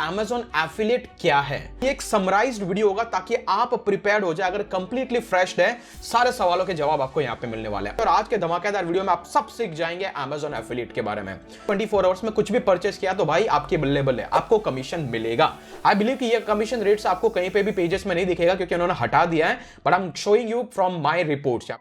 Amazon affiliate क्या है। ये एक समराइज्ड वीडियो होगा ताकि आप प्रिपेयर्ड हो जाए। अगर कंप्लीटली फ्रेश है, सारे सवालों के जवाब आपको यहाँ पे मिलने वाले हैं। और आज के धमाकेदार वीडियो में आप सब सीख जाएंगे Amazon एफिलिएट के बारे में। 24 आवर्स में कुछ भी परचेस किया तो भाई आपके बल्ले बल्ले आपको कमीशन मिलेगा। आई बिलीव कि ये कमीशन रेट्स आपको कहीं पे भी पेजेस में नहीं दिखेगा क्योंकि उन्होंने हटा दिया है, but I am showing you from my reports.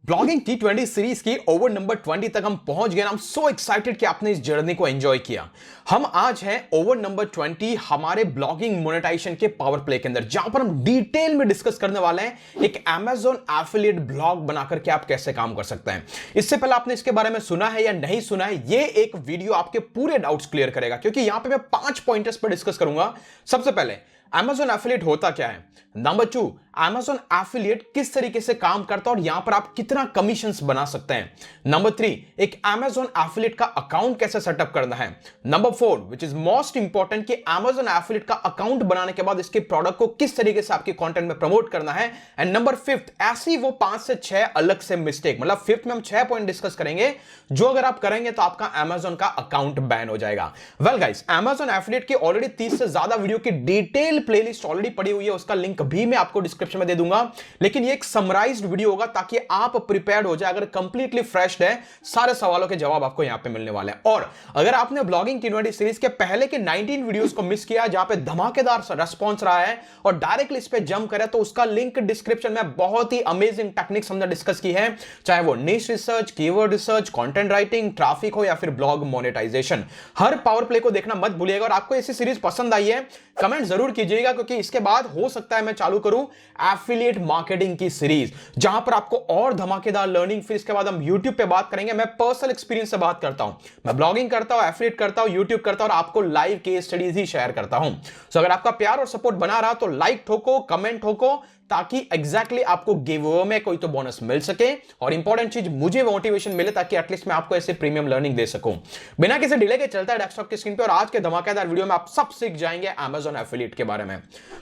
Blogging T20 series की ओवर नंबर 20 तक हम पहुंच गए। आई एम सो एक्साइटेड कि आपने इस जर्नी को एंजॉय किया। हम आज हैं ओवर नंबर 20 हमारे ब्लॉगिंग मोनेटाइजेशन के पावर प्ले के अंदर, जहां पर हम डिटेल में डिस्कस करने वाले हैं एक Amazon एफिलिएट ब्लॉग बनाकर के आप कैसे काम कर सकते हैं। इससे पहले आपने इसके बारे में सुना है या नहीं सुना है, ये एक वीडियो आपके पूरे डाउट्स क्लियर करेगा क्योंकि यहां पे मैं 5 पॉइंटर्स पर डिस्कस करूंगा। सबसे पहले Amazon एफिलिएट होता क्या है। नंबर 2, Amazon एफिलिएट किस तरीके से काम करता है और यहां पर आप कितना कमीशंस बना सकते हैं। नंबर 3, एक Amazon एफिलिएट का अकाउंट कैसे सेटअप करना है। Number 4, which is most important, कि Amazon एफिलिएट का अकाउंट बनाने के बाद इसके प्रोडक्ट को किस तरीके से आपके कंटेंट में प्रमोट करना है। एंड नंबर 5, ऐसी वो 5 से 6 अलग से मिस्टेक, मतलब 5th में हम 6 पॉइंट डिस्कस करेंगे जो अगर आप करेंगे तो आपका Amazon का अकाउंट बैन हो जाएगा। वेल गाइस, Amazon एफिलिएट की ऑलरेडी 30 से ज्यादा वीडियो की डिटेल प्लेलिस्ट ऑलरेडी पड़ी हुई है, उसका लिंक भी मैं आपको डिस्क्रिप्शन में दे दूंगा। लेकिन ये एक समराइज्ड वीडियो होगा ताकि आप प्रिपेयर्ड हो जाए। अगर कंप्लीटली फ्रेश है, सारे सवालों के जवाब आपको यहां पे मिलने वाले हैं। और अगर आपने ब्लॉगिंग T20 सीरीज के पहले के 19 वीडियोस को मिस किया जहां पे धमाकेदार रेस्पॉन्स रहा है और डायरेक्टली इस पे जंप करे, तो उसका लिंक डिस्क्रिप्शन में बहुत ही अमेजिंग टेक्निक्स हमने डिस्कस की है, चाहे वो निश research, keyword research, content writing, traffic हो या फिर ब्लॉग मोनेटाइजेशन। हर पावर प्ले को देखना मत भूलिएगा। और आपको ऐसी सीरीज पसंद आई है कमेंट जरूर कीजिएगा, क्योंकि इसके बाद हो सकता है मैं चालू करूं एफिलिएट मार्केटिंग की सीरीज, जहां पर आपको और धमाकेदार लर्निंग। फिर इसके बाद हम YouTube पे बात करेंगे। मैं पर्सनल एक्सपीरियंस से बात करता हूं, मैं ब्लॉगिंग करता हूं, एफिलिएट करता हूं, YouTube करता हूं और आपको लाइव केस स्टडीज ही शेयर करता हूं। सो अगर आपका प्यार और सपोर्ट बना रहा तो लाइक ठोको, कमेंट ठोको, ताकि एग्जैक्टली आपको गिव अवे में कोई तो बोनस मिल सके और इंपॉर्टेंट चीज मुझे मोटिवेशन मिले ताकि एटलीस्ट मैं आपको ऐसे प्रीमियम लर्निंग दे सकूं। बिना किसी डिले के चलता है डेस्कटॉप की स्क्रीन पे और आज के धमाकेदार वीडियो में आप सब सीख जाएंगे Amazon एफिलिएट के बारे में।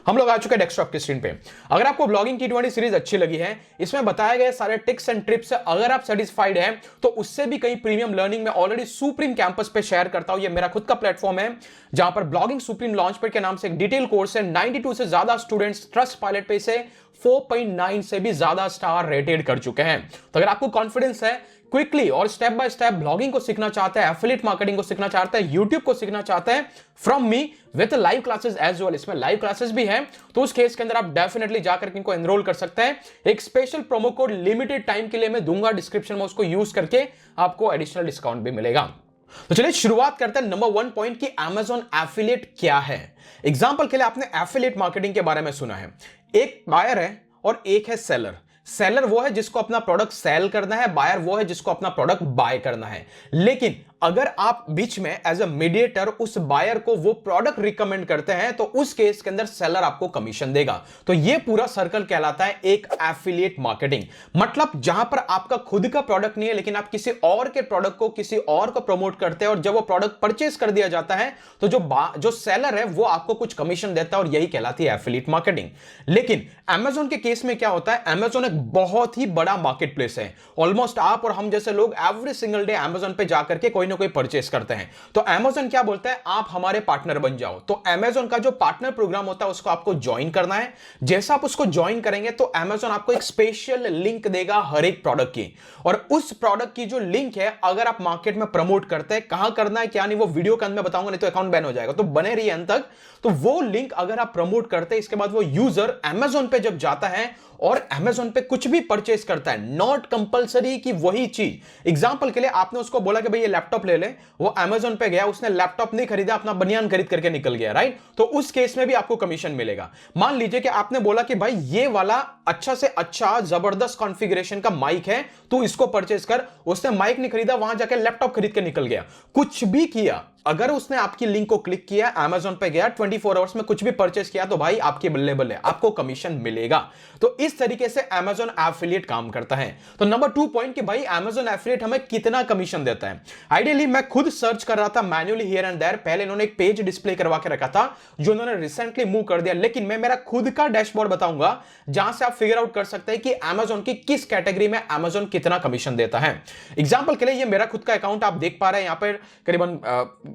हम लोग आ चुके हैं डेस्कटॉप की स्क्रीन पे। अगर आपको ब्लॉगिंग T20 सीरीज अच्छी लगी है, इसमें बताए गए सारे टिप्स एंड ट्रिप्स से अगर आप सेटिस्फाइड हैं, तो उससे भी कई प्रीमियम लर्निंग में ऑलरेडी सुप्रीम कैंपस पे शेयर करता हूं। ये मेरा खुद का प्लेटफॉर्म है जहां पर ब्लॉगिंग सुप्रीम लॉन्च पैड के नाम से एक डिटेल कोर्स है। 92 से ज्यादा स्टूडेंट्स ट्रस्ट पायलट पे इसे 4.9 से भी ज्यादा स्टार रेटेड कर चुके हैं। तो अगर आपको कॉन्फिडेंस है, क्विकली और स्टेप बाय स्टेप ब्लॉगिंग को सीखना चाहते हैं, एफिलिएट मार्केटिंग को सीखना चाहते हैं, यूट्यूब को सीखना चाहते हैं from me with live classes as well, इसमें लाइव क्लासेस भी हैं, तो उस केस के अंदर आप डेफिनेटली जाकर इनको एनरोल कर सकते हैं। एक special promo code limited time के लिए मैं दूंगा डिस्क्रिप्शन में, उसको यूज करके आपको एडिशनल डिस्काउंट भी मिलेगा। तो चलिए शुरुआत करते हैं नंबर 1 पॉइंट की Amazon एफिलिएट क्या है। एग्जांपल के लिए आपने एफिलिएट मार्केटिंग के बारे में सुना है। एक बायर है और एक है सेलर। सेलर वो है जिसको अपना प्रोडक्ट सेल करना है, बायर वो है जिसको अपना प्रोडक्ट बाय करना है। लेकिन अगर आप बीच में एज अ मीडिएटर उस बायर को वो प्रोडक्ट रिकमेंड करते हैं, तो उस केस के अंदर सेलर आपको कमीशन देगा। तो ये पूरा सर्कल कहलाता है एक एफिलिएट मार्केटिंग। मतलब जहां पर आपका खुद का प्रोडक्ट नहीं है, लेकिन आप किसी और के प्रोडक्ट को किसी और को प्रमोट करते हैं और जब वो प्रोडक्ट परचेस कर दिया जाता है तो जो सेलर है वो आपको कुछ कमीशन देता है और यही कहलाती है एफिलिएट मार्केटिंग। लेकिन Amazon के केस में क्या होता है, Amazon एक बहुत ही बड़ा मार्केट प्लेस है। ऑलमोस्ट आप और हम जैसे लोग एवरी सिंगल डे Amazon पे जाकर के कोई ना कोई परचेस करते हैं। तो Amazon क्या बोलता है, आप हमारे पार्टनर बन जाओ। तो Amazon का जो पार्टनर प्रोग्राम होता है उसको आपको ज्वाइन करना है। जैसा आप उसको ज्वाइन करेंगे तो Amazon आपको एक स्पेशल लिंक देगा हर एक प्रोडक्ट की, और उस प्रोडक्ट की जो लिंक है अगर आप मार्केट में प्रमोट करते हैं, कहां करना है क्या नहीं वो वीडियो के अंदर में बताऊंगा, नहीं तो अकाउंट बैन हो जाएगा। तो बने रहिए अंत तक। तो वो लिंक अगर आप प्रमोट करते हैं, इसके बाद वो यूजर Amazon पे जब जाता है और Amazon पे कुछ भी परचेस करता है, नॉट कंपलसरी कि वही चीज। एग्जांपल के लिए आपने उसको बोला कि भाई ये लैपटॉप ले ले, वो Amazon पे गया, उसने लैपटॉप नहीं खरीदा, अपना बनियान खरीद करके निकल गया, राइट। तो उस केस में भी आपको कमीशन मिलेगा। मान लीजिए कि आपने बोला कि भाई ये वाला अच्छा से अच्छा जबरदस्त कॉन्फ़िगरेशन का माइक है, तू इसको परचेस कर। उसने माइक नहीं खरीदा, वहां जाकर लैपटॉप खरीद के निकल गया। कुछ भी किया, अगर उसने आपकी लिंक को क्लिक किया, Amazon पे गया, 24 आवर्स में कुछ भी परचेस किया, तो भाई आपके बल्ले बल्ले आपको कमीशन मिलेगा। तो इस तरीके से Amazon एफिलिएट काम करता है। तो नंबर 2 पॉइंट कि भाई Amazon एफिलिएट हमें कितना कमीशन देता है। आइडियली मैं खुद सर्च कर रहा था मैन्युअली हियर एंड देयर, पहले इन्होंने एक पेज डिस्प्ले करवा के रखा था जो इन्होंने रिसेंटली मूव कर दिया, लेकिन मैं मेरा खुद का डैशबोर्ड बताऊंगा जहां से आप फिगर आउट कर सकते हैं कि Amazon की किस कैटेगरी में Amazon कितना कमीशन देता है। एग्जांपल के लिए ये मेरा खुद का अकाउंट आप देख पा रहे हैं, यहां पर करीबन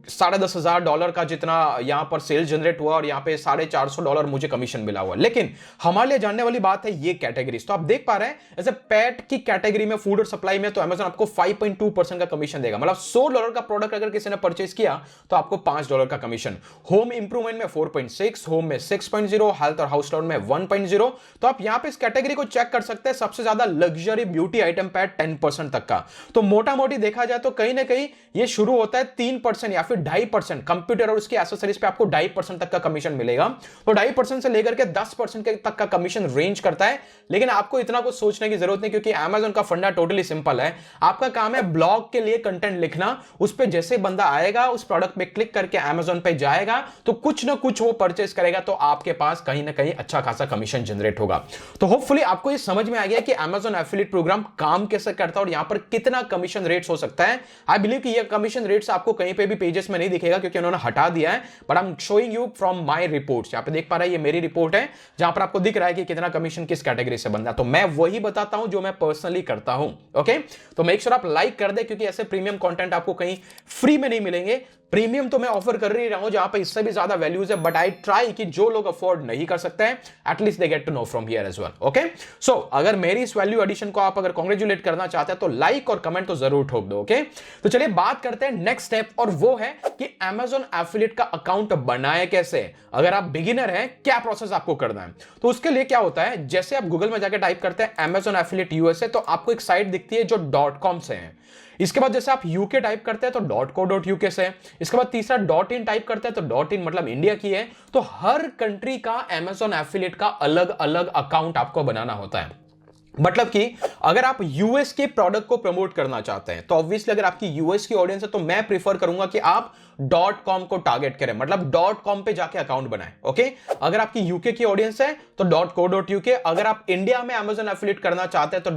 $10,500 का जितना यहां पर सेल्स जनरेट हुआ और यहां पे $450 मुझे कमीशन मिला हुआ। लेकिन हमारे लिए जानने वाली बात है ये कैटेगरीज। तो आप देख पा रहे हैं जैसे पेट की कैटेगरी में, फूड और सप्लाई में, तो Amazon आपको 5.2% का कमीशन देगा। मतलब $100 का प्रोडक्ट अगर किसी ने परचेज किया तो आपको $5 का कमीशन। होम इंप्रूवमेंट में 4.6, होम में 6.0, हेल्थ और हाउस होल्ड में 1.0। तो आप यहां पे इस कैटेगरी को चेक कर सकते हैं। सबसे ज्यादा लग्जरी ब्यूटी आइटम पे 10% तक का। तो मोटा मोटी देखा जाए तो कहीं ना कहीं ये शुरू होता है 3% या फिर 2.5%। कंप्यूटर और उसकी एसेसरीज पे आपको 2.5% तक का कमीशन मिलेगा। तो 2.5% से लेकर के 10% तक का कमीशन रेंज करता है। लेकिन आपको इतना कुछ सोचने की जरूरत नहीं, क्योंकि Amazon का फंडा टोटली सिंपल है। आपका काम है ब्लॉग के लिए कंटेंट लिखना, उस पे जैसे बंदा आएगा उस प्रोडक्ट पे क्लिक करके Amazon पे जाएगा तो कुछ ना कुछ वो परचेस करेगा, तो आपके पास कहीं ना कहीं अच्छा खासा कमीशन जनरेट होगा। तो होपफुली आपको ये समझ में आ गया कि Amazon एफिलिएट प्रोग्राम काम कैसे करता है और यहां पर कितना कमीशन रेट्स हो सकता है। आई बिलीव कि ये कमीशन रेट्स आपको कहीं पे भी पेजेस में नहीं दिखेगा क्योंकि उन्होंने हटा दिया है, but I am showing you from my reports. यहां पे देख पा रहे हैं, ये मेरी रिपोर्ट है जहां पर आपको दिख रहा है कि कितना कमीशन किस कैटेगरी से बनता है। तो मैं वही बताता हूं जो मैं पर्सनली करता हूं। ओके, तो मेक श्योर आप लाइक कर दे, क्योंकि ऐसे प्रीमियम कंटेंट आपको कहीं फ्री में नहीं मिलेंगे। प्रीमियम तो मैं ऑफर कर ही रहा हूं जहां पे इससे भी ज्यादा वैल्यूज है, बट आई ट्राई कि जो लोग अफोर्ड नहीं कर सकते हैं at least they get to know from here as well. Okay, so अगर मेरी इस वैल्यू एडिशन को आप अगर कांग्रेचुलेट करना चाहते हैं तो लाइक और कमेंट तो जरूर ठोक दो। ओके, तो चलिए बात करते हैं नेक्स्ट स्टेप, और वो है कि Amazon एफिलिएट का अकाउंट बनाए कैसे। अगर आप बिगिनर हैं, क्या प्रोसेस आपको करना है। तो उसके लिए क्या होता है, जैसे आप गूगल में जाकर टाइप करते हैं Amazon एफिलिएट यूएसए, तो आपको एक साइट दिखती है जो .com से है। इसके बाद जैसे आप यूके टाइप करते हैं तो .co.uk से। इसके बाद तीसरा .in टाइप करते हैं तो .in मतलब इंडिया की है। तो हर कंट्री का Amazon एफिलिएट का अलग अलग अकाउंट आपको बनाना होता है। मतलब कि अगर आप यूएस के प्रोडक्ट को प्रमोट करना चाहते हैं तो ऑब्वियसली अगर आपकी यूएस की ऑडियंस है तो मैं प्रीफर करूंगा कि आप .com को टारगेट करें, मतलब .com पे जाके अकाउंट बनाएं। ओके, अगर आपकी यूके की ऑडियंस है तो .co.uk, अगर आप इंडिया में Amazon एफिलिएट करना चाहते हैं तो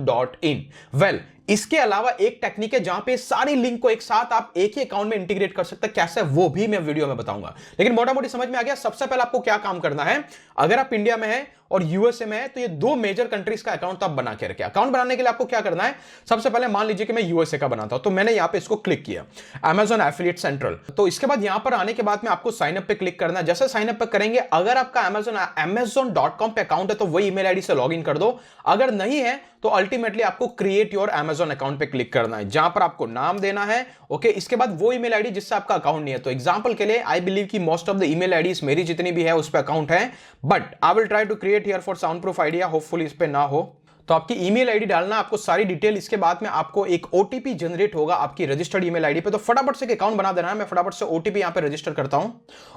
.in। वेल, इसके अलावा एक टेक्निक है जहां पे सारी लिंक को एक साथ आप एक ही अकाउंट में इंटीग्रेट कर सकते हैं। कैसे, वो भी मैं वीडियो में बताऊंगा, लेकिन मोटा मोटी समझ में आ गया। सबसे पहले आपको क्या काम करना है, अगर आप इंडिया में है और यूएसए में है तो ये दो मेजर कंट्रीज का अकाउंट आप बना के रखें। अकाउंट बनाने के लिए आपको क्या करना है, सबसे पहले मान लीजिए कि मैं यूएसए का बनाता हूं, तो मैंने यहां पे इसको क्लिक किया Amazon एफिलिएट सेंट्रल। तो इसके बाद यहां पर आने के बाद में आपको साइन अप पे क्लिक करना है। जैसे साइन अप पे करेंगे, अगर आपका Amazon.com पे अकाउंट है तो वही ईमेल आईडी से लॉग इन कर दो। अगर नहीं है तो अल्टीमेटली आपको क्रिएट योर Amazon अकाउंट पे क्लिक करना है, जहां पर आपको नाम देना है। ओके, इसके बाद वो ईमेल आईडी जिससे आपका अकाउंट नहीं है। तो एग्जांपल के लिए आई बिलीव कि most of the email IDs मेरी जितनी भी है उस पे अकाउंट है, but I will try to create here for sound proof idea. Hopefully इस पे ना हो। तो आपकी ईमेल आईडी डालना, आपको सारी डिटेल। इसके बाद में आपको एक ओटीपी जनरेट होगा आपकी रजिस्टर्ड ईमेल आईडी पे, तो फटाफट से एक अकाउंट बना देना है। मैं फटाफट से ओटीपी यहां पे रजिस्टर करता हूं।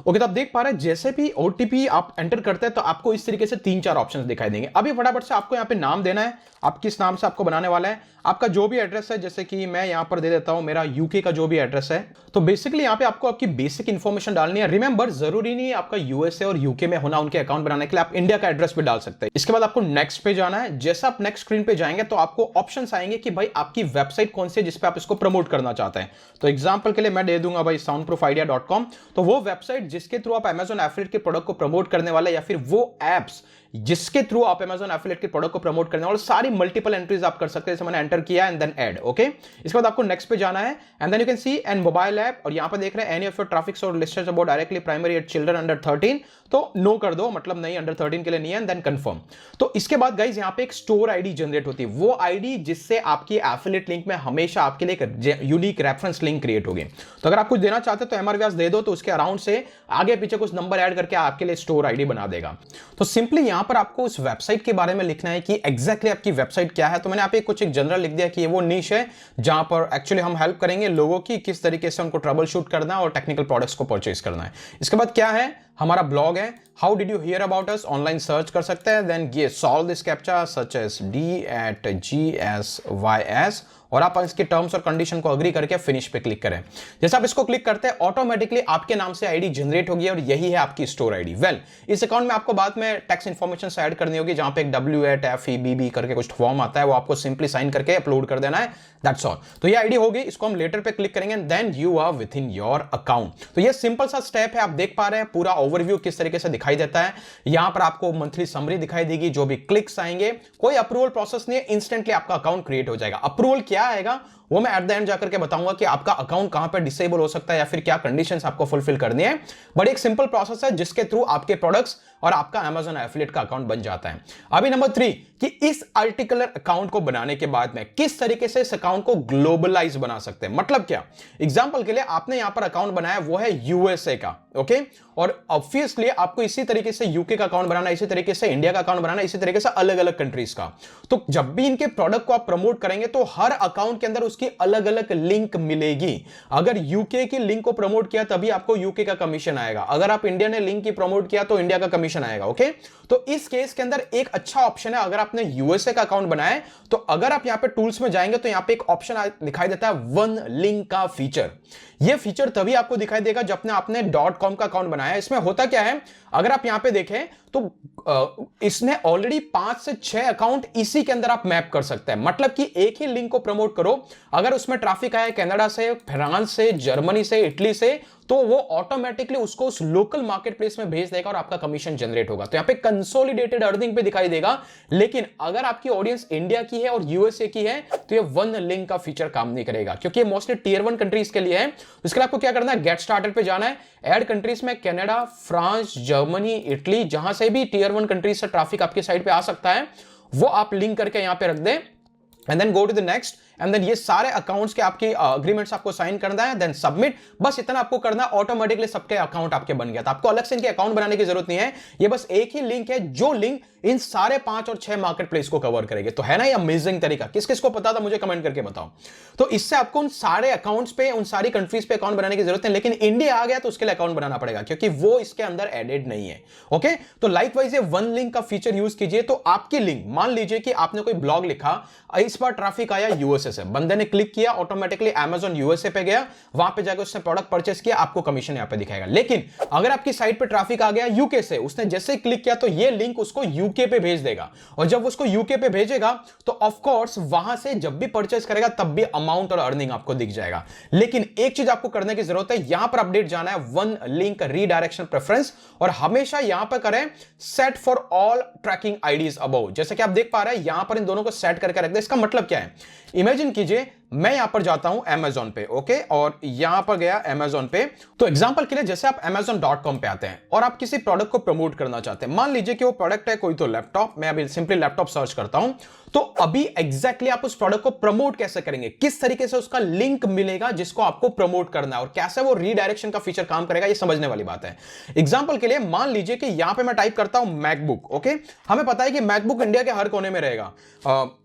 ओके, तो आप देख पा रहे हैं जैसे भी ओटीपी आप एंटर करते हैं तो आपको इस तरीके से 3-4 ऑप्शंस दिखाई देंगे। अभी फटाफट से आपको यहां पे नाम देना है, आप किस नाम से आपको बनाने वाला है, आपका जो भी एड्रेस है, जैसे कि मैं यहां पर दे देता हूं मेरा यूके का जो भी एड्रेस है। तो बेसिकली यहां पे आपको आपकी बेसिक इंफॉर्मेशन डालनी है। रिमेंबर, जरूरी नहीं है आपका यूएसए और यूके में होना उनके अकाउंट बनाने के लिए, आप इंडिया का एड्रेस भी डाल सकते हैं। इसके बाद आपको नेक्स्ट पे जाना है। जैसे आप नेक्स्ट स्क्रीन पे जाएंगे तो आपको ऑप्शंस आएंगे कि भाई आपकी वेबसाइट कौन सी है जिसपे आप इसको प्रमोट करना चाहते हैं। तो एग्जांपल के लिए मैं दे दूंगा भाई soundproofidea.com। तो वो वेबसाइट जिसके थ्रू आप Amazon एफिलिएट के प्रोडक्ट को प्रमोट करने वाले, या फिर वो एप्स जिसके थ्रू आप Amazon एफिलिएट के प्रोडक्ट को प्रमोट करने वाले, सारी मल्टीपल एंट्रीज आप कर सकते हैं। जैसे मैंने एंटर किया एंड देन ऐड। ओके, इसके बाद आपको नेक्स्ट पे जाना है and then you can see an mobile app, और यहां पे देख रहे हैं एनी ऑफ योर ट्रैफिक और listed about directly primary at children under 13, तो नो कर दो, मतलब नहीं, अंडर 13 के लिए नहीं है, एंड देन कंफर्म। तो इसके बाद गाइस यहां पे एक स्टोर आईडी जनरेट होती है, वो आईडी जिससे आपकी एफिलिएट लिंक में हमेशा आपके लिए एक यूनिक रेफरेंस लिंक क्रिएट होगी। तो अगर आप कुछ देना चाहते हो तो एमआर व्यास दे दो, तो उसके अराउंड से आगे पीछे कुछ नंबर ऐड करके आपके लिए स्टोर आईडी बना देगा। तो सिंपली यहां पर आपको उस वेबसाइट के बारे में लिखना है कि एग्जैक्टली आपकी वेबसाइट क्या है। तो मैंने यहाँ पे कुछ एक जनरल लिख दिया कि ये वो नीश है जहां पर एक्चुअली हम हेल्प करेंगे लोगों की किस तरीके से उनको ट्रबल शूट करना है और टेक्निकल प्रोडक्ट्स को परचेज करना है। इसके बाद क्या है, हमारा ब्लॉग है, how did you here about us, online search कर सकते हैं। देन ये solve this captcha such as D@GSYS और आप इसके टर्म्स और कंडीशन को अग्री करके फिनिश पे क्लिक करें। जैसे आप इसको क्लिक करते हैं ऑटोमेटिकली आपके नाम से आईडी जनरेट होगी और यही है आपकी स्टोर आईडी। वेल, इस अकाउंट में आपको बाद में टैक्स इन्फॉर्मेशन ऐड करनी होगी, जहां पे एक W8 FEBB करके कुछ फॉर्म आता है, वो आपको सिंपली साइन करके अपलोड कर देना है, दैट्स ऑल। तो ये आईडी होगी, इसको हम लेटर पे क्लिक करेंगे, then you are within your account. तो ये सिंपल सा स्टेप है, आप देख पा रहे हैं पूरा ओवरव्यू किस तरीके से दिखाई देता है। यहां पर आपको मंथली समरी दिखाई देगी, जो भी क्लिक्स आएंगे, कोई अप्रूवल प्रोसेस नहीं है, इंस्टेंटली आपका अकाउंट क्रिएट हो जाएगा। अप्रूवल क्या आएगा वो मैं एट द एंड जाकर के बताऊंगा कि आपका अकाउंट कहां पर डिसेबल हो सकता है या फिर क्या कंडीशंस आपको फुलफिल करनी है। बट एक सिंपल प्रोसेस है जिसके थ्रू आपके प्रोडक्ट्स और आपका Amazon एफिलिएट का अकाउंट बन जाता है। अभी नंबर 3 कि इस आर्टिकुलर अकाउंट को बनाने के बाद में किस तरीके से इस अकाउंट को ग्लोबलाइज बना सकते हैं। मतलब क्या, एग्जांपल के लिए आपने यहां पर अकाउंट बनाया वो है यूएसए का, ओके, और ऑब्वियसली आपको इसी तरीके से यूके का अकाउंट बनाना, इसी तरीके से इंडिया का अकाउंट बनाना, इसी तरीके से अलग अलग कंट्रीज का। तो जब भी इनके प्रोडक्ट को आप प्रमोट करेंगे तो हर अकाउंट के अंदर उसकी अलग अलग लिंक मिलेगी। अगर यूके की लिंक को प्रमोट किया तभी आपको यूके का कमीशन आएगा, अगर आप इंडिया ने लिंक की प्रमोट किया तो इंडिया का कमीशन आएगा, ओके। तो इस केस के अंदर एक अच्छा ऑप्शन है, अगर आपने यूएसए का अकाउंट बनाया है तो अगर आप यहां पे टूल्स में जाएंगे तो यहां पे एक ऑप्शन दिखाई देता है वन लिंक का फीचर। यह फीचर तभी आपको दिखाई देगा जब आपने .com का अकाउंट बनाया है। इसमें होता क्या है, अगर आप यहां पे देखें तो इसने ऑलरेडी 5 से 6 अकाउंट इसी के अंदर आप मैप कर सकते हैं। मतलब कि एक ही लिंक को प्रमोट करो, अगर उसमें ट्रैफिक आया कनाडा से, फ्रांस से, जर्मनी से, इटली से, तो वो ऑटोमेटिकली उसको उस लोकल मार्केट प्लेस में भेज देगा और आपका कमीशन जनरेट होगा। तो यहां पे कंसोलिडेटेड अर्निंग पे दिखाई देगा। लेकिन अगर आपकी ऑडियंस इंडिया की है और यूएसए की है तो ये वन लिंक का फीचर काम नहीं करेगा, क्योंकि ये मोस्टली टियर 1 कंट्रीज के लिए है। इसके लिए आपको क्या करना है, गेट स्टार्टेड पे जाना है, ऐड कंट्रीज में कनाडा, फ्रांस, जर्मनी, इटली, जहां से भी टियर 1 कंट्रीज से ट्रैफिक आपकी साइड पे आ सकता है वो आप लिंक करके यहां पे रख दें, and then go to the next, and then ये सारे अकाउंट्स के आपके अग्रीमेंट्स आपको साइन करना है, देन सबमिट। बस इतना आपको करना, ऑटोमेटिकली सबके अकाउंट आपके बन गया। तो आपको अलग से इनके अकाउंट बनाने की जरूरत नहीं है, ये बस एक ही लिंक है जो लिंक इन सारे 5 और 6 मार्केट प्लेस को कवर करेंगे। तो है ना ये अमेजिंग तरीका, किस किस को पता था मुझे कमेंट करके बताओ। तो इससे आपको उन सारे अकाउंट्स पे, उन सारी कंट्रीज पे अकाउंट बनाने की जरूरत है, लेकिन इंडिया आ गया तो उसके लिए अकाउंट बनाना पड़ेगा क्योंकि वो इसके अंदर एडेड नहीं है, ओके। तो लाइकवाइज ये वन लिंक का फीचर यूज कीजिए। तो आपकी लिंक, मान लीजिए कि आपने कोई ब्लॉग लिखा, इस बार ट्रैफिक आया यूएसए से, बंदे ने क्लिक किया, ऑटोमेटिकली Amazon यूएसए पे गया, वहां पे जाकर उसने प्रोडक्ट परचेस किया, आपको कमीशन यहां पे दिखाएगा। लेकिन अगर आपकी साइट पे ट्रैफिक आ गया यूके से, उसने जैसे ही क्लिक किया तो ये लिंक उसको यूके पे भेज देगा, और जब उसको यूके पे भेजेगा तो ऑफ कोर्स वहां से जब भी परचेस करेगा तब भी अमाउंट और अर्निंग आपको दिख जाएगा। लेकिन एक चीज आपको करने की जरूरत है, यहां पर अपडेट जाना है वन लिंक रीडायरेक्शन प्रेफरेंस, और हमेशा यहां पर करें set for all tracking IDs above. जैसे कि आप देख पा रहे हैं यहां पर इन दोनों को सेट करके रख दे। इसका मतलब क्या है, इमेजिन कीजिए मैं यहां पर जाता हूं Amazon पे, ओके, और यहां पर गया Amazon पे। तो एग्जांपल के लिए जैसे आप Amazon.com पे आते हैं और आप किसी प्रोडक्ट को प्रमोट करना चाहते हैं, मान लीजिए कि वो प्रोडक्ट है कोई तो लैपटॉप, मैं अभी सिंपली लैपटॉप सर्च करता हूं। तो अभी एग्जैक्टली आप उस प्रोडक्ट को प्रमोट कैसे करेंगे, किस तरीके से उसका लिंक मिलेगा जिसको आपको प्रमोट करना है, और कैसे वो रीडायरेक्शन का फीचर काम करेगा, ये समझने वाली बात है। एग्जांपल के लिए मान लीजिए कि यहां पे मैं टाइप करता हूं मैकबुक, ओके। हमें पता है कि मैकबुक इंडिया के हर कोने में रहेगा,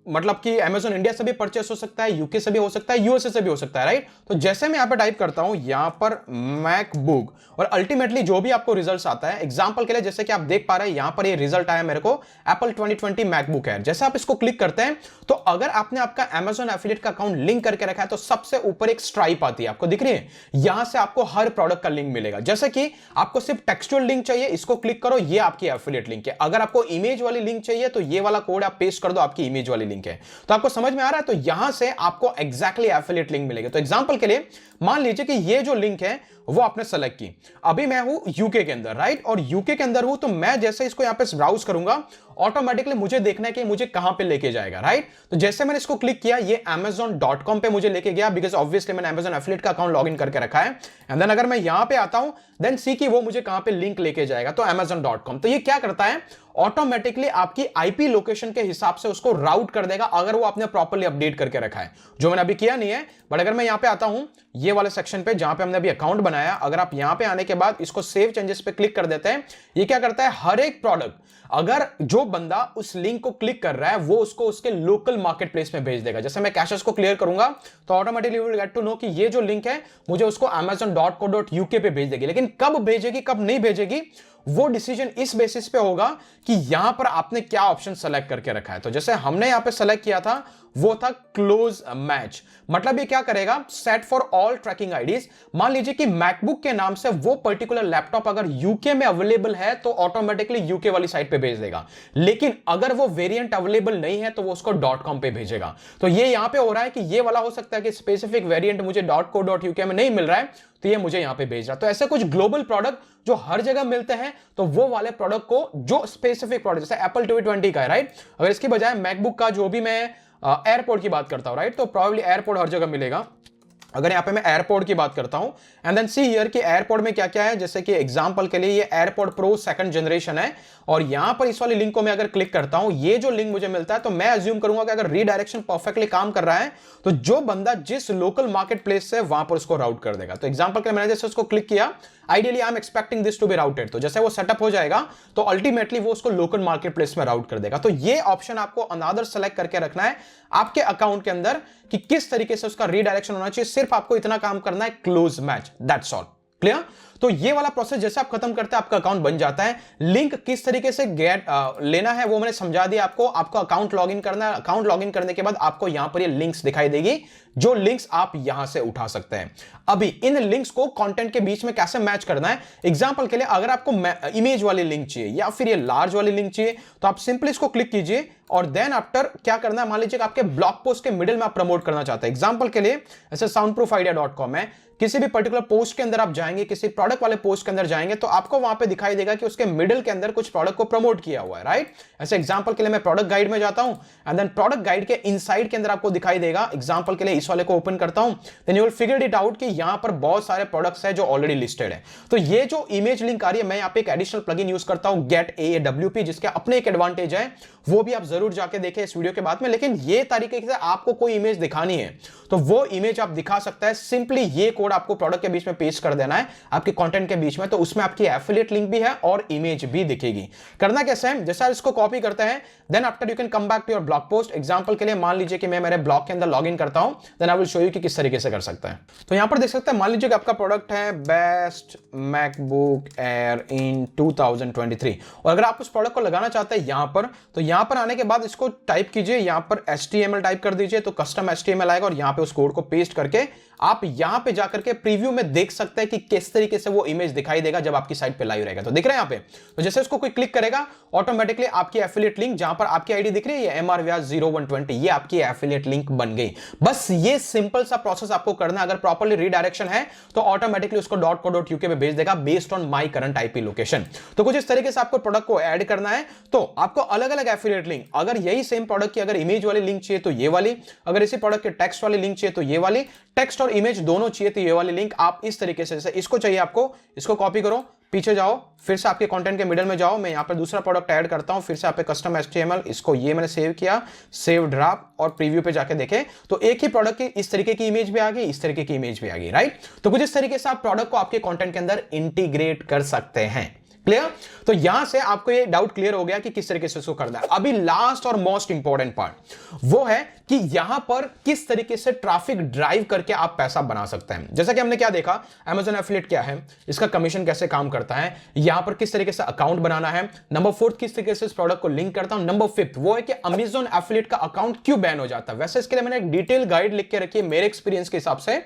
मतलब कि Amazon इंडिया से भी परचेस हो सकता है, यूके से भी हो सकता है, यूएसए से भी हो सकता है, राइट। तो जैसे मैं यहां पर टाइप करता हूं यहां पर मैकबुक, और अल्टीमेटली जो भी आपको रिजल्ट आता है, एग्जांपल के लिए जैसे कि आप देख पा रहे हैं यहां पर ये रिजल्ट आया मेरे को एप्पल 2020 मैकबुक है। जैसे आप इसको क्लिक करते हैं तो अगर आपने आपका Amazon एफिलिएट का अकाउंट लिंक करके रखा है तो सबसे ऊपर एक स्ट्राइप आती है, आपको दिख रही है, यहां से आपको हर प्रोडक्ट का लिंक मिलेगा। जैसे कि आपको सिर्फ टेक्सचुअल लिंक चाहिए, इसको क्लिक करो, ये आपकी एफिलिएट लिंक है। अगर आपको इमेज वाली लिंक चाहिए तो ये वाला कोड आप पेस्ट कर दो, आपकी इमेज वाली लिंक है। तो आपको समझ में आ रहा है, तो यहां से आपको एग्जैक्टली एफिलिएट लिंक मिलेगा। तो एग्जांपल के लिए मान लीजिए कि ये जो लिंक है वो आपने सेलेक्ट की, अभी मैं हूं यूके के अंदर, राइट, और यूके के अंदर हूं तो मैं जैसे इसको यहां पे ब्राउज करूंगा ऑटोमेटिकली मुझे देखना है कि मुझे कहां पे लेके जाएगा, राइट। तो जैसे मैंने इसको क्लिक किया ये Amazon.com पे मुझे लेके गया, बिकॉज ऑब्वियसली मैंने Amazon एफिलिएट का अकाउंट लॉगिन करके रखा है। एंड देन अगर मैं यहां पे आता हूं देन सी की वो मुझे कहां पे लिंक लेके जाएगा, तो Amazon.com। तो ये क्या करता है, ऑटोमेटिकली आपकी आईपी लोकेशन के हिसाब से उसको राउट कर देगा, अगर वो आपने प्रॉपर्ली अपडेट करके रखा है, जो मैंने अभी किया नहीं है। बट अगर मैं यहां पे आता हूं ये वाले सेक्शन पे जहां पे हमने अभी अकाउंट बनाया, अगर आप यहां पे आने के बाद इसको सेव चेंजेस पे क्लिक कर देते हैं, ये क्या करता है, हर एक प्रोडक्ट अगर जो बंदा उस लिंक को क्लिक कर रहा है वो उसको उसके लोकल मार्केट प्लेस में भेज देगा। जैसे मैं कैशेस को क्लियर करूंगा तो automatically will get to know कि ये जो लिंक है मुझे उसको amazon.co.uk पे भेज देगी। लेकिन कब भेजेगी कब नहीं भेजेगी वो डिसीजन इस बेसिस पे होगा कि यहां पर आपने क्या ऑप्शन सेलेक्ट करके रखा है। तो जैसे हमने यहां पे सेलेक्ट किया था वो था क्लोज मैच। मतलब ये क्या करेगा, set for all tracking IDs. मान लीजिए कि मैकबुक के नाम से वो पर्टिकुलर लैपटॉप अगर यूके में अवेलेबल है तो ऑटोमेटिकली यूके वाली साइट पे भेज देगा, लेकिन अगर वो वेरिएंट अवेलेबल नहीं है तो वो उसको .com पे भेजेगा। तो ये यहां पे हो रहा है कि ये वाला हो सकता है कि स्पेसिफिक वेरिएंट मुझे .co.uk में नहीं मिल रहा है, तो ये मुझे यहां पे भेज रहा है। तो ऐसे कुछ ग्लोबल प्रोडक्ट जो हर जगह मिलते हैं, तो वो वाले प्रोडक्ट को, जो स्पेसिफिक प्रोडक्ट जैसे एप्पल BT20 का है, राइट, अगर इसकी बजाय मैकबुक का जो भी मैं एयरपोर्ट की बात करता हूं, राइट, तो प्रॉब्ली एयरपोर्ट हर जगह मिलेगा। अगर यहां पे मैं एयरपोर्ट की बात करता हूं, एंड देन सी हियर कि एयरपोर्ट में क्या क्या है, जैसे कि एग्जांपल के लिए ये एयरपोर्ट प्रो 2nd जनरेशन है, और यहां पर इस वाली लिंक को मैं अगर क्लिक करता हूं, ये जो लिंक मुझे मिलता है, तो मैं अज्यूम करूंगा कि अगर रीडायरेक्शन परफेक्टली काम कर रहा है तो जो बंदा जिस लोकल मार्केट प्लेस से वहां पर उसको राउट कर देगा। तो एग्जांपल के लिए मैंने जैसे उसको क्लिक किया, ideally I am expecting this to be routed, तो जैसे वो सेटअप हो जाएगा तो अल्टीमेटली वो उसको लोकल मार्केट प्लेस में राउट कर देगा। तो ये ऑप्शन आपको अनदर सेलेक्ट करके रखना है आपके अकाउंट के अंदर कि किस तरीके से उसका रीडायरेक्शन होना चाहिए। सिर्फ आपको इतना काम करना है, close match, that's all. Clear? तो ये वाला प्रोसेस जैसे आप खत्म करते हैं आपका अकाउंट बन जाता है। लिंक किस तरीके से लेना है वो मैंने समझा दिया आपको। आपको अकाउंट लॉगिन करना है, अकाउंट लॉगिन करने के बाद आपको यहां पर ये लिंक्स दिखाई देगी, जो लिंक्स आप यहां से उठा सकते हैं। अभी इन लिंक्स को कंटेंट के बीच में कैसे मैच करना है, एग्जांपल के लिए अगर आपको इमेज वाली लिंक चाहिए या फिर ये लार्ज वाली लिंक चाहिए, तो आप सिंपली इसको क्लिक कीजिए और देन आफ्टर क्या करना है, मान लीजिए कि आपके ब्लॉग पोस्ट के मिडिल में आप प्रमोट करना चाहते हैं। एग्जांपल के लिए ऐसे soundproofidea.com है, किसी भी पर्टिकुलर पोस्ट के अंदर आप जाएंगे, किसी प्रोडक्ट वाले पोस्ट के अंदर जाएंगे, तो आपको वहां पे दिखाई देगा कि उसके मिडिल के अंदर कुछ प्रोडक्ट को प्रमोट किया हुआ है, राइट। ऐसे एग्जांपल के लिए मैं प्रोडक्ट गाइड में जाता हूं, एंड देन प्रोडक्ट गाइड के इनसाइड के अंदर आपको दिखाई देगा, एग्जांपल के लिए इस वाले को ओपन करता हूं, then you will figure it out कि यहां पर बहुत सारे प्रोडक्ट्स हैं जो ऑलरेडी लिस्टेड है। तो ये जो इमेज लिंक आ रही है, मैं यहां पे एक एडिशनल प्लगइन यूज करता हूं, गेट AWP, जिसके अपने एक एडवांटेज है, वो भी आप जरूर जाके देखें इस वीडियो के बाद में। लेकिन ये तरीके से आपको कोई इमेज दिखानी है तो वो इमेज आप दिखा सकता है। सिंपली ये कोड आपको प्रोडक्ट के बीच में पेस्ट कर देना है, आपके कंटेंट के बीच में, तो उसमें आपकी एफिलिएट लिंक भी है और इमेज भी दिखेगी। करना कैसे है, जैसे इसको कॉपी करते हैं, then after you can come back to your blog post. Example के लिए मान लीजिए कि मैं मेरे ब्लॉग के अंदर लॉगिन करता हूं, then I will show you कि किस तरीके से कर सकता है। तो यहां पर देख सकते हैं, मान लीजिए कि आपका प्रोडक्ट है बेस्ट मैकबुक एयर इन 2023, और अगर आप उस प्रोडक्ट को लगाना चाहते हैं यहां पर, तो यहां पर आने के बाद इसको टाइप कीजिए, यहां पर HTML टाइप कर दीजिए, तो कस्टम HTML आएगा, और यहां पे उस कोड को पेस्ट करके आप यहां पे जाकर के प्रीव्यू में देख सकते हैं कि किस तरीके से वो इमेज दिखाई देगा जब आपकी साइट पे लाइव रहेगा। तो दिख रहा है यहां पे, तो जैसे उसको कोई क्लिक करेगा, ऑटोमेटिकली आपकी एफिलिएट लिंक, जहां पर आपकी आईडी दिख रही है MR0120, ये आपकी एफिलिएट लिंक बन गई। बस ये सिंपल सा प्रोसेस आपको करना है। अगर प्रॉपर्ली रीडायरेक्शन है तो ऑटोमेटिकली उसको .co.uk पे भेज देगा based on my current IP location. तो कुछ इस तरीके से आपको प्रोडक्ट को ऐड करना है। तो आपको अलग अलग एफिलिएट लिंक, अगर यही सेम प्रोडक्ट की अगर इमेज वाली लिंक चाहिए तो ये वाली, अगर इसी प्रोडक्ट के टेक्स्ट वाली लिंक चाहिए तो ये वाली, टेक्स्ट और इमेज दोनों चाहिए तो ये वाली लिंक आप इस तरीके से, जैसे इसको चाहिए आपको, इसको कॉपी करो, पीछे जाओ, फिर से आपके कंटेंट के मिडिल में जाओ, मैं यहां पर दूसरा प्रोडक्ट ऐड करता हूं, फिर से आप पे कस्टम HTML, इसको ये मैंने सेव किया, सेव ड्राफ्ट, और प्रीव्यू पे जाके देखें तो एक ही प्रोडक्ट की इस तरीके की इमेज भी आ गई, इस तरीके की इमेज भी आ गई, राइट। तो कुछ इस तरीके से आप प्रोडक्ट को आपके कंटेंट के अंदर इंटीग्रेट कर सकते हैं। क्लियर? तो यहां से आपको ये डाउट क्लियर हो गया कि किस तरीके से इसको करना है। अभी लास्ट और मोस्ट इंपॉर्टेंट पार्ट वो है कि यहां पर किस तरीके से ट्रैफिक ड्राइव करके आप पैसा बना सकते हैं। जैसा कि हमने क्या देखा, Amazon एफिलिएट क्या है, इसका कमीशन कैसे काम करता है, यहां पर किस तरीके से अकाउंट बनाना है, नंबर 4 किस तरीके से इस प्रोडक्ट को लिंक करता हूं, नंबर 5 वो है कि Amazon एफिलिएट का अकाउंट क्यों बैन हो जाता है। वैसे इसके लिए मैंने एक डिटेल गाइड लिख के रखी है मेरे एक्सपीरियंस के हिसाब से,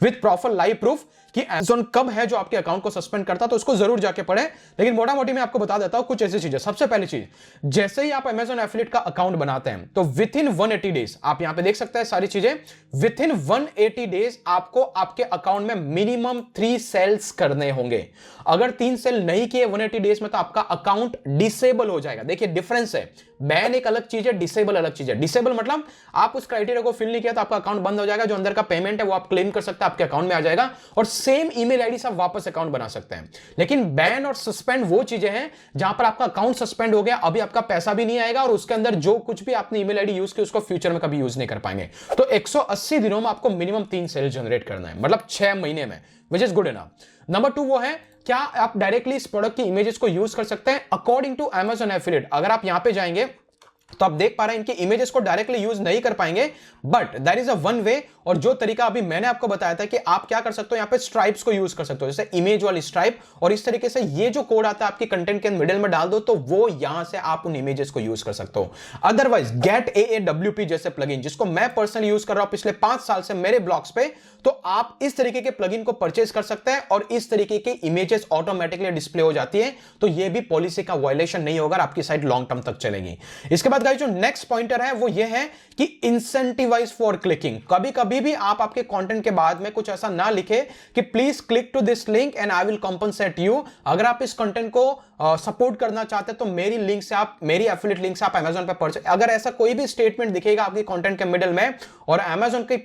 विद प्रॉपर लाइव प्रूफ कि Amazon कब है जो आपके अकाउंट को सस्पेंड करता, तो उसको जरूर जाके पढ़ें। लेकिन मोटा मोटी मैं आपको बता देता हूं कुछ ऐसी चीजें। सबसे पहली चीज, जैसे ही आप Amazon एफिलिएट का अकाउंट बनाते हैं तो विद इन 180 डेज, आप यहां पे देख सकते हैं सारी चीजें, विद इन 180 डेज आपको आपके अकाउंट में मिनिमम 3 सेल्स करने होंगे। अगर 3 सेल नहीं किए 180 डेज में तो आपका अकाउंट डिसेबल हो जाएगा। देखिए डिफरेंस है, बैन एक अलग चीज है, डिसेबल अलग चीज है। डिसेबल मतलब आप उस क्राइटेरिया को फिल नहीं किया तो आपका अकाउंट बंद हो जाएगा, जो अंदर का पेमेंट है वो आप क्लेम कर सकते हैं, आपके अकाउंट में आ जाएगा, और सेम ईमेल आईडी से आप वापस अकाउंट बना सकते हैं। लेकिन बैन और सस्पेंड वो चीजें हैं जहां पर आपका अकाउंट सस्पेंड हो गया, अभी आपका पैसा भी नहीं आएगा, और उसके अंदर जो कुछ भी आपने ईमेल आईडी यूज की उसको फ्यूचर में कभी यूज नहीं कर पाएंगे। तो 180 दिनों में आपको मिनिमम 3 सेल जनरेट करना है, मतलब 6 महीने में, which is good enough. Number 2 वो है, क्या आप डायरेक्टली इस प्रोडक्ट की इमेजेस को यूज कर सकते हैं अकॉर्डिंग टू Amazon एफिलिएट। अगर आप यहां पे जाएंगे तो आप देख पा रहे हैं इनके इमेजेस को डायरेक्टली यूज नहीं कर पाएंगे, but that is a one way. और जो तरीका अभी मैंने आपको बताया था कि आप क्या कर सकते हो, यहां पे स्ट्राइप्स को यूज कर सकते हो, जैसे इमेज वाली स्ट्राइप, और इस तरीके से ये जो कोड आता है आपके कंटेंट के मिडिल में डाल दो, तो वो यहां से आप उन इमेजेस को यूज कर सकते हो। अदरवाइज गेट AAWP जैसे प्लगइन, जिसको मैं पर्सनली यूज कर रहा हूं पिछले 5 साल से मेरे ब्लॉग्स पे, तो आप इस तरीके के प्लगइन को परचेज कर सकते हैं और इस तरीके के इमेजेस ऑटोमेटिकली डिस्प्ले हो जाती है। तो ये भी पॉलिसी का वायलेशन नहीं होगा, आपकी साइट लॉन्ग टर्म तक चलेगी। इसके बाद गाइस जो नेक्स्ट पॉइंटर है वो ये है कि इंसेंटिवाइज फॉर क्लिकिंग। कभी कभी भी आप आपके कंटेंट के बाद में कुछ ऐसा ना लिखे कि please click to this link and I will compensate you. अगर आप इस कंटेंट को सपोर्ट करना चाहते हैं तो मेरी लिंक से आप, मेरी एफिलिएट लिंक से आप अमेजन पे परचेज, अगर ऐसा कोई भी स्टेटमेंट दिखेगा आपके कंटेंट के मिडिल में और अमेजन की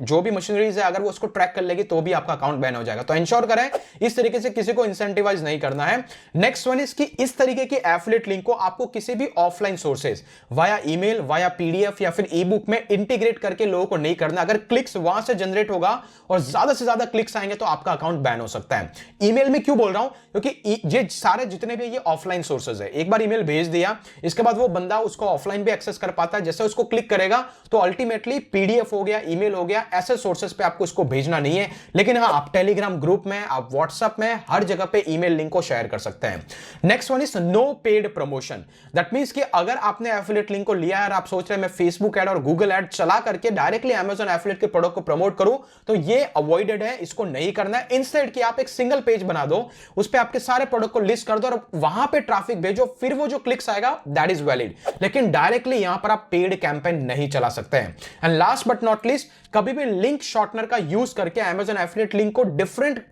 जो भी मशीनरीज है अगर वो उसको ट्रैक कर लेगी तो भी आपका अकाउंट बैन हो जाएगा। तो इंश्योर करें इस तरीके से किसी को इंसेंटिवाइज नहीं करना है। नेक्स्ट वन इज कि इस तरीके की एफिलिएट लिंक को आपको किसी भी offline sources via email, via PDF या फिर ई बुक में इंटीग्रेट करके लोगों को नहीं करना। अगर क्लिक्स वहां से जनरेट होगा और ज्यादा से ज्यादा क्लिक्स आएंगे तो आपका अकाउंट बैन हो सकता है। ईमेल में क्यों बोल रहा हूं, क्योंकि ये सारे जितने भी ये ऑफलाइन सोर्सेज है, एक बार ईमेल भेज दिया इसके बाद वो बंदा उसको ऑफलाइन भी एक्सेस कर पाता है। जैसे उसको क्लिक करेगा तो अल्टीमेटली पीडीएफ हो गया, ईमेल हो गया, ऐसे सोर्सेज पे आपको इसको भेजना नहीं है। लेकिन हाँ, आप टेलीग्राम ग्रुप में, आप व्हाट्सएप में, हर जगह पे ईमेल लिंक को शेयर कर सकते हैं। Next one is no paid promotion. That means कि अगर आपने एफिलिएट लिंक को लिया है और आप सोच रहे हैं मैं फेसबुक ऐड और गूगल ऐड चला करके डायरेक्टली अमेजन एफिलिएट के प्रोडक्ट को प्रमोट करूं, तो ये अवॉइडेड है, इसको नहीं करना है। इंस्टेड कि आप एक सिंगल पेज बना दो, उस पे आपके सारे प्रोडक्ट को लिस्ट कर दो और वहां पे ट्रैफिक भेजो, फिर वो जो क्लिक्स आएगा दैट इज वैलिड। लेकिन डायरेक्टली यहां पर आप पेड कैंपेन नहीं चला सकते हैं। And last but not least, कभी भी लिंक शॉर्टनर का यूज करके अमेजन एफिलिएट लिंक को डिफरेंट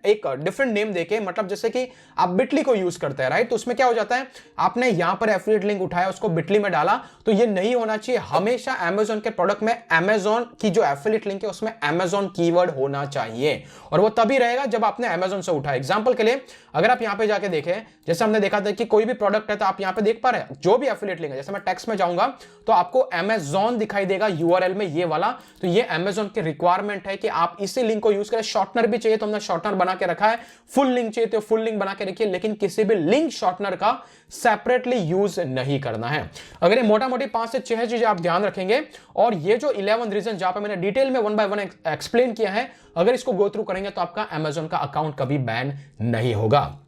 नेम देके, मतलब जैसे कि आप बिटली को यूज करते हैं राइट, तो उसमें क्या हो जाता है, आपने यहां पर एफिलिएट लिंक उठाया उसको बिटली में डाला, तो ये नहीं होना चाहिए। हमेशा अमेजन के प्रोडक्ट में अमेजन की जो एफिलिएट लिंक है उसमें अमेजन कीवर्ड होना चाहिए, और वो तभी रहेगा जब आपने अमेजन से उठाया। एग्जांपल के लिए अगर आप यहां पे जाके देखें, जैसे हमने देखा था कि कोई भी प्रोडक्ट है तो आप यहां पे देख पा रहे हैं जो भी एफिलिएट लिंक है, जैसे मैं टेक्स्ट में जाऊंगा तो आपको अमेजन दिखाई देगा यूआरएल में ये वाला, तो ये अमेजन की रिक्वायरमेंट है कि आप इसी लिंक को यूज करें। शॉर्टनर भी चाहिए तो हमने शॉर्टनर बना के रखा है, फुल लिंक चाहिए तो फुल लिंक बना के रखिए, लेकिन किसी भी लिंक शॉर्टनर का सेपरेटली यूज नहीं करना है। अगर ये मोटा मोटी 5 से 6 चीजें आप ध्यान रखेंगे, और ये जो 11 रीजन जहां पर मैंने डिटेल में 1 बाय 1 एक्सप्लेन किया है, अगर इसको गो थ्रू करेंगे तो आपका अमेजन का अकाउंट कभी बैन नहीं होगा।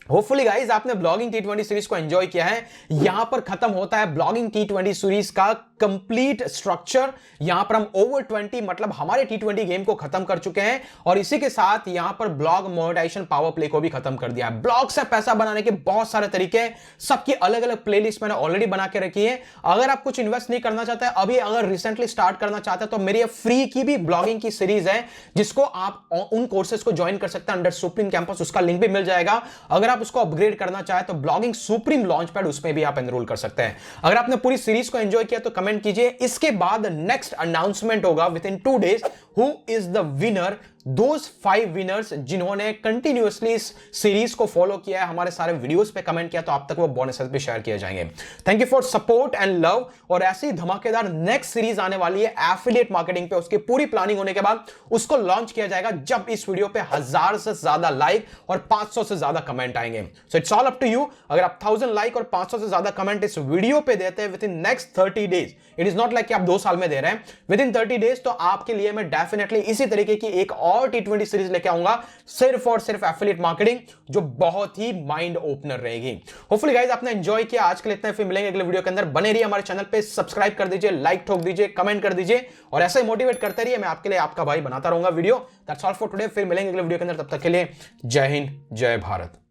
होपफुली गाइज आपने ब्लॉगिंग T20 सीरीज को एंजॉय किया है। यहां पर खत्म होता है ब्लॉगिंग T20 सीरीज का कंप्लीट स्ट्रक्चर। यहां पर हम ओवर 20 मतलब हमारे T20 गेम को खत्म कर चुके हैं, और इसी के साथ यहां पर ब्लॉग मोनेटाइजेशन पावर प्ले को भी खत्म कर दिया है। ब्लॉग से पैसा बनाने के बहुत सारे तरीके हैं, सबकी अलग अलग प्लेलिस्ट मैंने ऑलरेडी बना के रखी है। अगर आप कुछ इन्वेस्ट नहीं करना चाहते, अभी अगर रिसेंटली स्टार्ट करना चाहते हैं, तो मेरी फ्री की भी ब्लॉगिंग की सीरीज है जिसको आप उन कोर्सेज को ज्वाइन कर सकते हैं अंडर सुप्रीम कैंपस, उसका लिंक भी मिल जाएगा। अगर आप उसको अपग्रेड करना चाहे तो ब्लॉगिंग सुप्रीम लॉन्च पैड, उसमें भी आप एनरोल कर सकते हैं। अगर आपने पूरी सीरीज को एंजॉय किया तो कमेंट कीजिए। इसके बाद नेक्स्ट अनाउंसमेंट होगा with in 2 days, who is the winner, those 5 winners जिन्होंने कंटिन्यूअसली इस सीरीज को फॉलो किया है, हमारे सारे वीडियोस पे कमेंट किया, तो आप तक वो बोनसेस भी शेयर किए जाएंगे। Thank you for support and love. और ऐसी धमाकेदार नेक्स्ट सीरीज आने वाली है एफिलिएट मार्केटिंग पे, उसकी पूरी प्लानिंग होने के बाद उसको लॉन्च किया जाएगा जब इस वीडियो पे 1000 से ज्यादा लाइक और 500 से ज्यादा कमेंट आएंगे। So it's all up to you. अगर आप 1000 लाइक और 500 से ज्यादा कमेंट इस वीडियो पे देते हैं with in next 30 days, it is not like कि आप 2 साल में दे रहे हैं, विद इन 30 डेज, तो आपके लिए मैं डेफिनेटली इसी तरीके की एक और T20 सीरीज लेके आऊंगा, सिर्फ और सिर्फ एफिलिएट मार्केटिंग, जो बहुत ही माइंड ओपनर रहेगी। होपफुली गाइस आपने एंजॉय किया। आज के लिए इतना ही, फिर मिलेंगे अगले वीडियो के अंदर। बने रहिए हमारे चैनल पे, सब्सक्राइब कर दीजिए, लाइक ठोक दीजिए, कमेंट कर दीजिए, और ऐसे ही मोटिवेट करते रहिए। मैं आपके लिए आपका भाई बनाता रहूंगा video. That's all for today. फिर मिलेंगे अगले वीडियो के अंदर, तब तक के लिए जय हिंद, जय भारत।